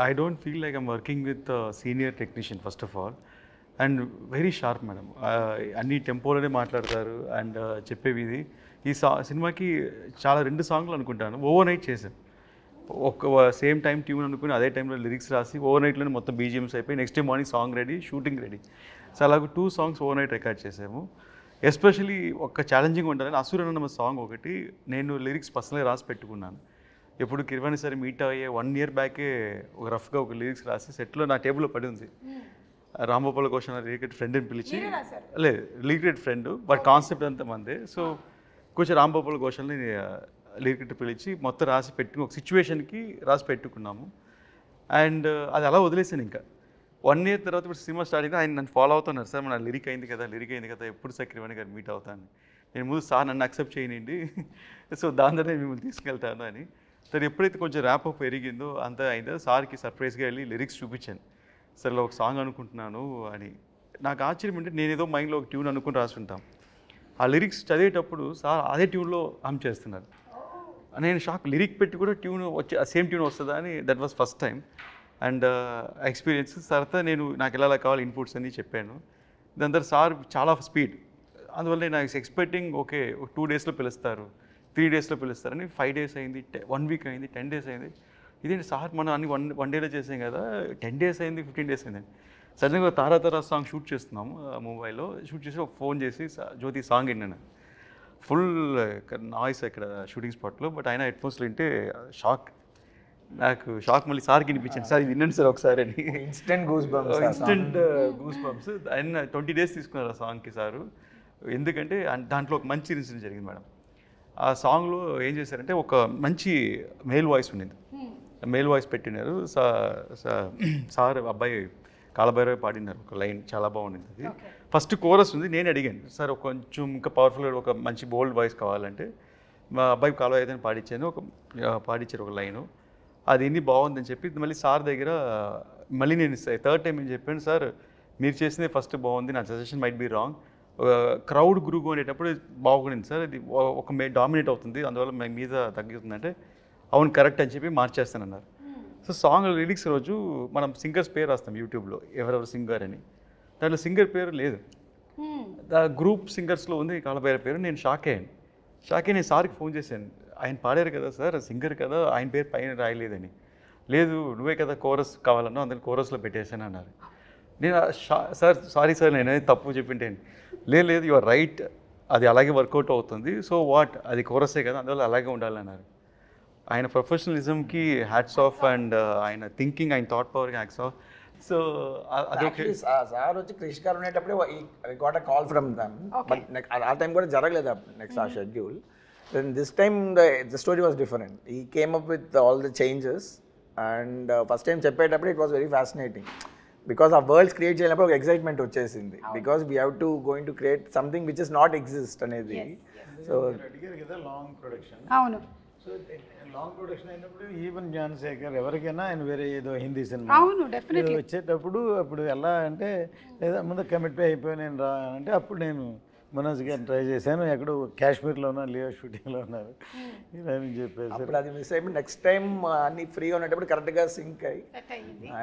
I don't feel like I'm working with senior technician first of all. And very sharp madam, అన్ని టెంపోలోనే మాట్లాడతారు. And చెప్పేవి ఇది ఈ సినిమాకి చాలా 2 సాంగ్లు అనుకుంటాను ఓవర్ నైట్ చేశాను. ఒక సేమ్ టైం ట్యూన్ అనుకుని అదే టైంలో లిరిక్స్ రాసి ఓవర్ నైట్లోనే మొత్తం బీజిఎమ్స్ అయిపోయి next day morning song ready, shooting ready. So అలాగ 2 songs ఓవర్ నైట్ రికార్డ్ చేసాము. ఎస్పెషలీ ఒక ఛాలెంజింగ్ ఉంటుందని అసురన్న సాంగ్ ఒకటి నేను లిరిక్స్ పర్సనల్గా రాసి పెట్టుకున్నాను. ఎప్పుడు కిరవాణి సరే మీట్ అయ్యే 1 year బ్యాకే ఒక రఫ్గా ఒక లిరిక్స్ రాసి సెట్లో నా టేబుల్లో పడి ఉంది. రాంగోపాల్ ఘోష్ లిరికెట్ ఫ్రెండ్ని పిలిచి, లేదు లిరికెట్ ఫ్రెండ్ బట్ కాన్సెప్ట్ అంతా మందే. సో కొంచెం రాంగోపాల్ ఘోష్ని లిరికెట్ పిలిచి మొత్తం రాసి పెట్టుకుని ఒక సిచ్యువేషన్కి రాసి పెట్టుకున్నాము. అండ్ అది అలా వదిలేసాను. ఇంకా 1 year తర్వాత ఇప్పుడు సినిమా స్టార్ట్ అయితే ఆయన నన్ను ఫాలో అవుతున్నారు, సార్ మన లిరిక్ అయింది కదా ఎప్పుడు సార్ కిరవాణి గారు మీట్ అవుతాను. నేను ముందు సార్ నన్ను అక్సెప్ట్ చేయనండి, సో దాని ద్వారా నేను మిమ్మల్ని తీసుకెళ్తాను అని. సరే ఎప్పుడైతే కొంచెం ర్యాప్ అప్ పెరిగిందో అంతా అయిందో సార్కి సర్ప్రైజ్గా వెళ్ళి లిరిక్స్ చూపించాను. సరే ఒక సాంగ్ అనుకుంటున్నాను అని. నాకు ఆశ్చర్యం అంటే నేను ఏదో మైండ్లో ఒక ట్యూన్ అనుకుని రాసుంటాం, ఆ లిరిక్స్ చదివేటప్పుడు సార్ అదే ట్యూన్లో హమ్ చేస్తున్నారు. నేను షాక్, లిరిక్ పెట్టి కూడా ట్యూన్ వచ్చే సేమ్ ట్యూన్ వస్తుందా అని. That was first time. And experience తర్వాత నాకు ఎలా కావాలి ఇన్పుట్స్ అని చెప్పాను. దాని తర్వాత సార్ చాలా స్పీడ్, అందువల్ల నేను ఎక్స్పెక్టింగ్ ఓకే 2 డేస్లో పిలుస్తారు, 3 డేస్లో పిలుస్తారని 5 డేస్ అయింది, 1 వీక్ అయింది, 10 డేస్ అయింది. ఇదేంటి సార్ మనం అన్ని వన్ డేలో చేసాం కదా, 10 డేస్ అయింది, 15 డేస్ అయింది. సడన్గా తారా సాంగ్ షూట్ చేస్తున్నాము ముంబైలో. షూట్ చేసి ఒక ఫోన్ చేసి జ్యోతి సాంగ్ విన్నాను. ఫుల్ నాయిస్ ఇక్కడ షూటింగ్ స్పాట్లో, బట్ ఆయన హెడ్ ఫోన్స్లో వింటే నాకు షాక్. మళ్ళీ సార్కి వినిపించాను, సార్ ఇది వినండి సార్ ఒకసారి అని. Instant goose bumps. ఆయన 20 డేస్ తీసుకున్నారు ఆ సాంగ్కి సారు. ఎందుకంటే దాంట్లో ఒక మంచి ఇన్సిడెంట్ జరిగింది మేడం. ఆ సాంగ్లో ఏం చేశారంటే ఒక మంచి మేల్ వాయిస్ ఉండింది, మేల్ వాయిస్ పెట్టినారు. సార్ అబ్బాయి కాలభైరవి పాడినారు ఒక లైన్, చాలా బాగుండింది అది. ఫస్ట్ కోరస్ ఉంది, నేను అడిగాను సార్ కొంచెం ఇంకా పవర్ఫుల్గా ఒక మంచి బోల్డ్ వాయిస్ కావాలంటే మా అబ్బాయి కాలభైరవి పాడించాను, పాడించారు ఒక లైను. అది ఎన్ని బాగుందని చెప్పి మళ్ళీ సార్ దగ్గర మళ్ళీ నేను 3rd టైం ఏం చెప్పాను, సార్ మీరు చేసిందే ఫస్ట్ బాగుంది, నా suggestion might be wrong, crowd గురుగు అనేటప్పుడు బాగుండింది సార్, ఇది ఒక డామినేట్ అవుతుంది, అందువల్ల మీద తగ్గుతుందంటే అవును కరెక్ట్ అని చెప్పి మార్చేస్తానన్నారు. సో సాంగ్ లిరిక్స్ రోజు మనం సింగర్స్ పేరు రాస్తాం యూట్యూబ్లో, ఎవరెవరు సింగర్ అని. దాంట్లో సింగర్ పేరు లేదు, గ్రూప్ సింగర్స్లో ఉంది కాలభైరవి పేరు. నేను షాక్ అయ్యి నేను సార్కి ఫోన్ చేశాను, ఆయన పాడారు కదా సార్, సింగర్ కదా, ఆయన పేరు పైన రాయలేదని. లేదు నువ్వే కదా కోరస్ కావాలన్నా, అందులో కోరస్లో పెట్టేశాను అన్నారు. నేను సార్ సారీ సార్ నేనేది తప్పు చెప్పింటాను. లేదు యువర్ రైట్, అది అలాగే వర్కౌట్ అవుతుంది, సో వాట్ అది కోరసే కదా, అందువల్ల అలాగే ఉండాలన్నారు. ఆయన ప్రొఫెషనలిజంకి హ్యాట్స్ ఆఫ్, అండ్ ఆయన థింకింగ్, ఆయన థాట్ పవర్కి హ్యాట్స్ ఆఫ్. సో అదొకే. సార్ వచ్చి క్రిష్ గారు ఉండేటప్పుడే got a call from them, but ఆ టైం కూడా జరగలేదు నెక్స్ట్ ఆ schedule. Then this time the story was different. He came up with all the changes, and first time చెప్పేటప్పుడు it was very fascinating because our worlds create చేయాలప్పుడు ఒక excitement వచ్చేసింది, because we have to going to create something which is not exist అనేది. So అడిగారు కదా long production. అవును. So long production అయినప్పుడు even Gnanasekhar ఎవరికైనా ఆయన వేరే ఏదో హిందీ సినిమా అవును డెఫినెట్లీ వచ్చేటప్పుడు అప్పుడు ఎలా అంటే లేదా ముందు కమిట్ అయిపోయి నేను రా అంటే అప్పుడు నేను మనోజ్ గారిని ట్రై చేశాను, ఎక్కడో కాశ్మీర్లో ఉన్నారు, లియో షూటింగ్లో ఉన్నారు ఇలా అని చెప్పేసి. అప్పుడు అది మిస్ అయిపోయి నెక్స్ట్ టైం అన్ని ఫ్రీగా ఉన్నప్పుడు కరెక్ట్గా సింక్ అయ్యి,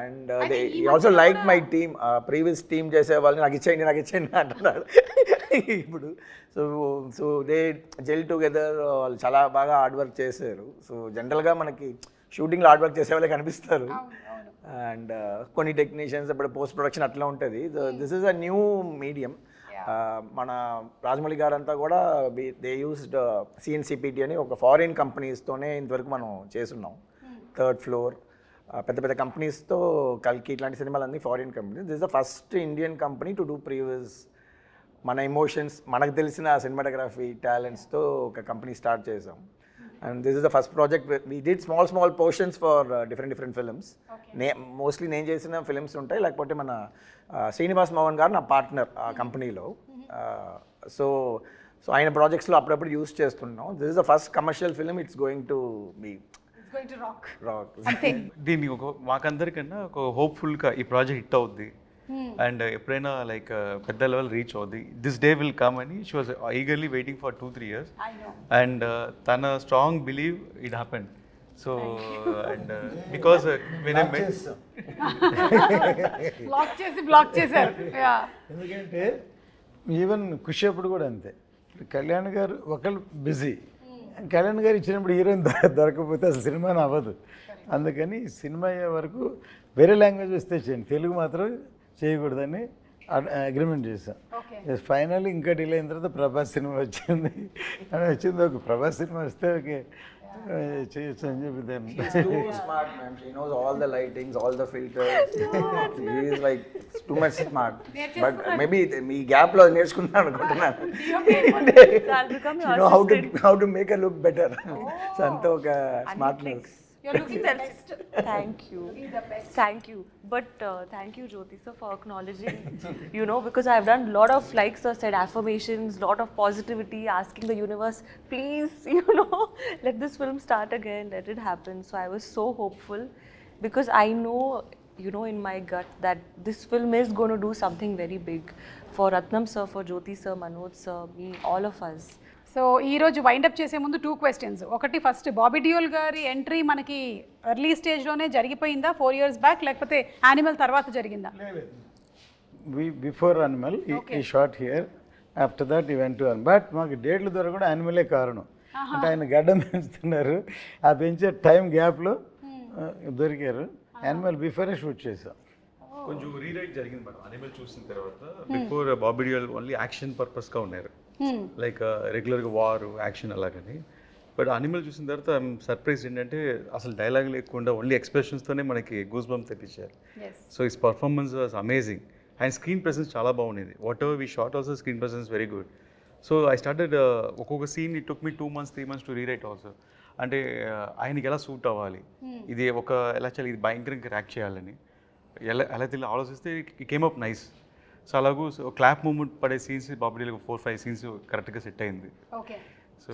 and they also like my team, previous team చేసే వాళ్ళని నాకు ఇచ్చేయండి అంటున్నాడు ఇప్పుడు. సో దే జెల్ టుగెదర్, వాళ్ళు చాలా బాగా హార్డ్ వర్క్ చేశారు. సో జనరల్గా మనకి షూటింగ్లో హార్డ్ వర్క్ చేసే వాళ్ళే కనిపిస్తారు, అండ్ కొన్ని టెక్నీషియన్స్ ఇప్పుడు పోస్ట్ ప్రొడక్షన్ అట్లా ఉంటుంది. This is a new medium. మన రాజమౌళి గారు అంతా కూడా దే యూస్డ్ CNCPT అని ఒక ఫారిన్ కంపెనీస్తోనే ఇంతవరకు మనం చేస్తున్నాం. 3rd ఫ్లోర్ పెద్ద పెద్ద కంపెనీస్తో కల్కి ఇట్లాంటి సినిమాలన్నీ foreign companies. This is the first Indian company to do previous మన ఎమోషన్స్, మనకు తెలిసిన సినిమాటోగ్రఫీ టాలెంట్స్తో ఒక కంపెనీ స్టార్ట్ చేసాం. And this is the first project. We did small portions for different films. Mostly నేను చేసిన ఫిల్మ్స్ ఉంటాయి, లేకపోతే మన శ్రీనివాస్ మోహన్ గారు నా పార్ట్నర్ ఆ కంపెనీలో. సో ఆయన ప్రాజెక్ట్స్లో అప్పుడప్పుడు యూస్ చేస్తున్నాం. This is the first commercial film, it's going to be rock. దీన్ని మాకందరికన్నా ఒక హోప్ఫుల్గా ఈ ప్రాజెక్ట్ హిట్ అవుద్ది, అండ్ ఎప్పుడైనా లైక్ పెద్ద లెవెల్ రీచ్ అవుద్ది, దిస్ డే విల్ కమ్ అని she was eagerly waiting for 2-3 years, and తన strong believe it happened. So and because when I met block చేశారు. ఎందుకంటే ఈవెన్ ఖుషి అప్పుడు కూడా అంతే, కళ్యాణ్ గారు ఒకళ్ళు బిజీ, కళ్యాణ్ గారు ఇచ్చినప్పుడు హీరోయిన్ దొరకకపోతే అసలు సినిమాని అవ్వదు. అందుకని సినిమా అయ్యే వరకు వేరే లాంగ్వేజ్ వస్తే చేయండి, తెలుగు మాత్రం చేయకూడదని అగ్రిమెంట్ చేశాం. ఫైనల్ ఇంకా డిలే అయిన తర్వాత ప్రభాస్ సినిమా వచ్చింది అని వచ్చింది. ఒక ప్రభాస్ సినిమా వస్తే ఓకే చేయొచ్చు అని చెప్పి దాన్ని. Too smart, ma'am. She knows all the lightings, all the filters. She is like too much smart. But maybe me gap lo నేర్చుకున్నాను అనుకుంటున్నాను. You know how to make her look better. So అంతా ఒక smartness. You're looking the best. Thank you. Thank you. But thank you, Jyoti sir, for acknowledging, because I've done a lot of, like sir said, affirmations, lot of positivity, asking the universe, please, let this film start again, let it happen. So I was so hopeful because I know, in my gut that this film is going to do something very big for Ratnam sir, for Jyoti sir, Manoj sir, me, all of us. So ఈరోజు wind up చేసే ముందు 2 questions. ఒకటి, first Bobby Deol గారి entry మనకి early స్టేజ్లోనే జరిగిపోయిందా 4 years back, లేకపోతే animal తర్వాత జరిగిందా? బిఫోర్ అనిమల్ ఈ షార్ట్ హియర్, ఆఫ్టర్ దట్ ఈ వెంట్ టు బట్ మాకు డేట్లు ద్వారా కూడా యానిమలే కారణం. అంటే ఆయన గడ్డం పెంచుతున్నారు, ఆ పెంచే టైం గ్యాప్లో దొరికారు. యానిమల్ బిఫోరే షూట్ చేసాం. కొంచెం రీరైట్ జరిగింది మేడం అనిమల్ చూసిన తర్వాత. Before Bobby Deol only action పర్పస్గా ఉన్నారు, లైక్ రెగ్యులర్గా వార్ యాక్షన్ అలాగని. బట్ అనిమల్ చూసిన తర్వాత ఐఎమ్ సర్ప్రైజ్ ఏంటంటే అసలు డైలాగ్ లేకుండా ఓన్లీ ఎక్స్ప్రెషన్స్తోనే మనకి గూస్ బంప్ తెప్పించారు. So his performance was amazing and screen presence చాలా బాగుండేది. Whatever we shot also screen presence very good. So I started ఒక్కొక్క scene it took me 2 months 3 months to rewrite also. అంటే ఆయనకి ఎలా suit అవ్వాలి, ఇది ఒక ఎలా చేయాలి, ఇది భయంకరంగా యాక్ట్ చేయాలని ఎలా తెలియదు ఆలోచిస్తే it came up nice. So అలాగూ క్లాప్ మూమెంట్ పడే సీన్స్ బాబుడీలకు 4-5 scenes కరెక్ట్గా సెట్ అయింది. ఓకే,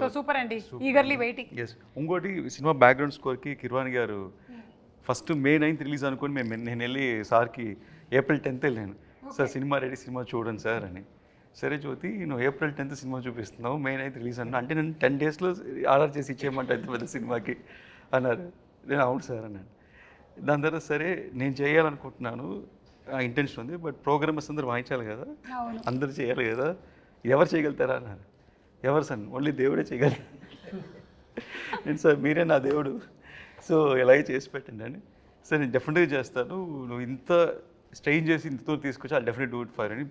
సో సూపర్ అండి, ఈగర్లీ వెయిటింగ్. ఎస్, ఇంకోటి సినిమా బ్యాక్గ్రౌండ్ స్కోర్కి కిర్వాణి గారు ఫస్ట్ May 9th రిలీజ్ అనుకుని నేను వెళ్ళి సార్కి April 10th వెళ్ళాను. సార్ సినిమా రెడీ, సినిమా చూడండి సార్ అని. సరే జ్యోతి, నువ్వు April 10th సినిమా చూపిస్తున్నావు, May 9th రిలీజ్ అన్నా, అంటే నేను 10 daysలో ఆర్డర్ చేసి ఇచ్చేయమంటే ఎంత పెద్ద సినిమాకి అన్నారు. నేను అవును సార్ అన్నాను. దాని తర్వాత సరే నేను చేయాలనుకుంటున్నాను, ఇంటెన్షన్ ఉంది, బట్ ప్రోగ్రామర్స్ అందరూ వాయించాలి కదా, అందరూ చేయాలి కదా, ఎవరు చేయగలుగుతారా అన్నారు. ఎవరు సార్, ఓన్లీ దేవుడే చేయగలి. నేను సార్ మీరే నా దేవుడు, సో ఎలాగే చేసి పెట్టండి అని. సార్ నేను డెఫినెట్గా చేస్తాను, నువ్వు ఇంత స్ట్రెయిన్ చేసి ఇంతతో తీసుకొచ్చి అది డెఫినెట్ డూ ఇట్ ఫర్ అని.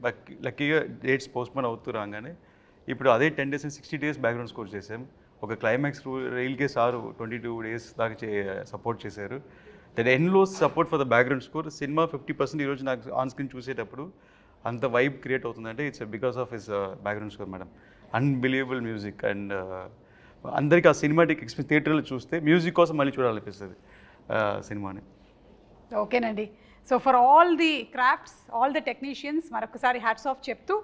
లక్కీగా డేట్స్ పోస్ట్పోన్ అవుతూ రాగానే ఇప్పుడు అదే 10 days and 60 days background score చేసాం. ఒక క్లైమాక్స్ రైల్కే సారు 22 days దాకా సపోర్ట్ చేశారు. That endless support for the background score. Cinema 50% ఈరోజు నాకు ఆన్ స్క్రీన్ చూసేటప్పుడు అంత వైబ్ క్రియేట్ అవుతుందంటే it's because of his background score madam. Unbelievable music and అందరికీ ఆ సినిమాటిక్ ఎక్స్పీరియన్స్ థియేటర్లో చూస్తే మ్యూజిక్ కోసం మళ్ళీ చూడాలనిపిస్తుంది సినిమాని. ఓకేనండి, so for all the crafts, all the technicians మరొకసారి హ్యాట్స్ ఆఫ్ చెప్తూ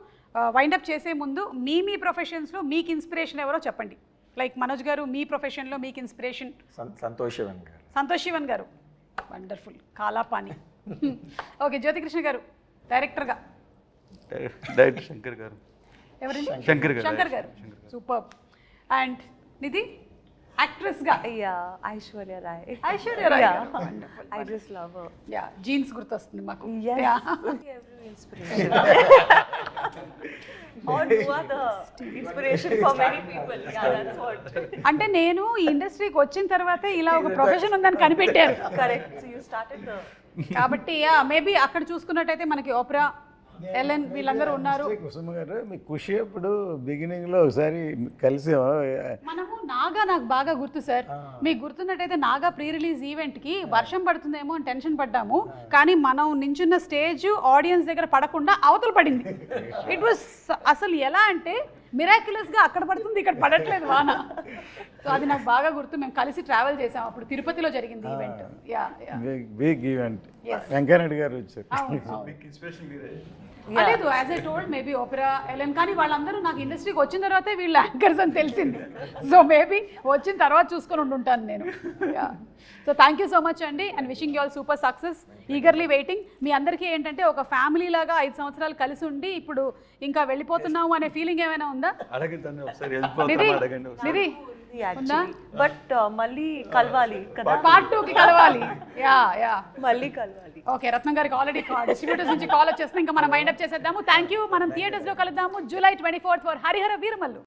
వైండప్ చేసే ముందు మీ ప్రొఫెషన్స్లో మీకు ఇన్స్పిరేషన్ ఎవరో చెప్పండి. లైక్ మనోజ్ గారు, మీ ప్రొఫెషన్లో మీకు ఇన్స్పిరేషన్? సంతోష్ శివన్ గారు, వండర్ఫుల్, కాలాపాని. ఓకే, జ్యోతికృష్ణ గారు డైరెక్టర్గా? డైరెక్టర్ శంకర్ గారు. ఎవరండి? శంకర్ గారు. సూపర్. అండ్ నిధి యాక్ట్రెస్గా? Aishwarya Rai. Aishwarya Rai, I just love her. Yeah, Jeans గుర్తొస్తుంది మాకు. Yes. Every inspiration. Or you are the inspiration for many people. Yeah, that's what. అంటే నేను ఈ ఇండస్ట్రీకి వచ్చిన తర్వాతే ఇలా ఒక ప్రొఫెషన్ ఉందని కనిపెట్టారు. Correct. So you started the. కాబట్టి మేబీ అక్కడ చూసుకున్నట్టయితే మనకి ఓప్రా, ఎలెన్ వీళ్ళందరూ ఉన్నారు. కుసుమ గారు, మీ ఖుషి అప్పుడు బిగినింగ్లో ఒకసారి కలిసాము మనము. నాగా నాకు బాగా గుర్తు సార్, మీకు గుర్తున్నట్టయితే నాగా ప్రీ రిలీజ్ ఈవెంట్కి వర్షం పడుతుందేమో అని టెన్షన్ పడ్డాము, కానీ మనం నించున్న స్టేజ్ ఆడియన్స్ దగ్గర పడకుండా అవతల పడింది. ఇట్ వాస్ అసలు ఎలా అంటే మిరాక్యులస్గా అక్కడ పడుతుంది, ఇక్కడ పడట్లేదు వాన. సో అది నాకు బాగా గుర్తు. మేము కలిసి ట్రావెల్ చేసాం, అప్పుడు తిరుపతిలో జరిగింది ఈవెంట్. Big event. వెంకయ్యనాయుడు గారు వచ్చారు. లేదు, as I told maybe Opera, Ellen, కానీ వాళ్ళందరూ నాకు ఇండస్ట్రీకి వచ్చిన తర్వాతే వీళ్ళు యాంకర్స్ అని తెలిసింది. సో మేబీ వచ్చిన తర్వాత చూసుకొని ఉంటుంటాను నేను. So thank you so much అండి, and wishing you all super success. Eagerly waiting. మీ అందరికీ ఏంటంటే ఒక ఫ్యామిలీ లాగా 5 సంవత్సరాలు కలిసి ఉండి ఇప్పుడు ఇంకా వెళ్ళిపోతున్నాము అనే ఫీలింగ్ ఏమైనా ఉందా? నిధి ఉందా? బట్ మళ్ళీ కలవాలి కదా, Part 2కి కలవాలి. మళ్ళీ కలవాలి. ఓకే, రత్నం గారికి ఆల్రెడీ డిస్ట్రిబ్యూటర్స్ నుంచి కాల్ వచ్చేస్తుంది. ఇంకా మనం వైండప్ చేసేద్దాము. Thank you. మనం థియేటర్స్లో కలుద్దాము July 24th for Harihara Veeramallu.